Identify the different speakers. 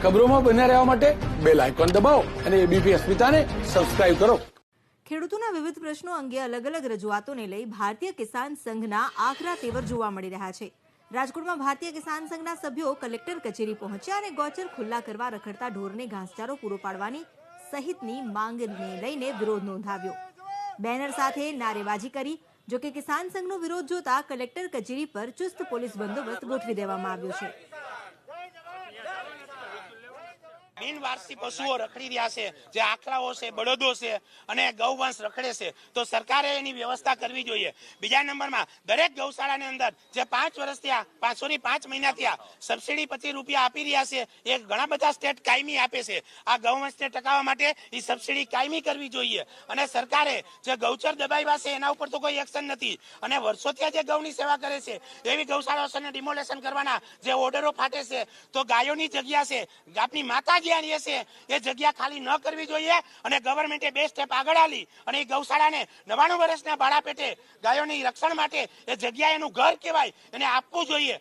Speaker 1: ખબરોમાં બન્યા રહેવા માટે બેલ આઇકોન દબાવો અને એબીપી અસ્મિતાને સબસ્ક્રાઇબ કરો।
Speaker 2: ખેડૂતોના વિવિધ પ્રશ્નો અંગે અલગ અલગ રજૂઆતોને લઈ ભારતીય કિસાન સંઘના આકરા તેવર જોવા મળી રહ્યા છે। રાજકોટમાં ભારતીય કિસાન સંઘના સભ્યો કલેક્ટર કચેરી પહોંચ્યા અને ગૌચર ખુલ્લા કરવા રખડતા ઢોરને ઘાસચારો પૂરો પાડવાની સહિતની માંગને લઈને વિરોધ નોંધાવ્યો। બેનર સાથે નારેબાજી કરી। જોકે કિસાન સંઘનો વિરોધ જોતા કલેક્ટર કચેરી પર ચુસ્ત પોલીસ બંદોબસ્ત ગોઠવી દેવામાં આવ્યો છે।
Speaker 3: બિનવારસી પશુઓ રખડી રહ્યા છે, જે આખલાઓ છે, બળદો છે અને ગૌવંશ રખડે છે, તો સરકારે એની વ્યવસ્થા કરવી જોઈએ। બીજા નંબરમાં દરેક ગૌશાળાની અંદર જે 5 વર્ષ થયા, 5 મહિના થયા, સબસિડી 25 રૂપિયા આપી રહ્યા છે, એ ઘણા બધા સ્ટેટ કાયમી આપે છે। આ ગૌવંશને ટકાવવા માટે એ સબસિડી કાયમી કરવી જોઈએ અને સરકારે જે ગૌચર દબાવ્યા છે એના ઉપર તો કોઈ એક્શન નથી અને વર્ષોથી જે ગૌની સેવા કરે છે એવી ગૌશાળાઓને ડિમોલેશન કરવાના જે ઓર્ડરો ફાટે છે, તો ગાયોની જગ્યા છે, આપની માતા છે એ જગ્યા ખાલી ન કરવી જોઈએ અને ગવર્મેન્ટે 2 સ્ટેપ આગળ આલી અને એ ગૌશાળાને 99 વર્ષના ભાડા પેટે ગાયોની રક્ષણ માટે એ જગ્યા એનું ઘર કહેવાય એને આપવું જોઈએ।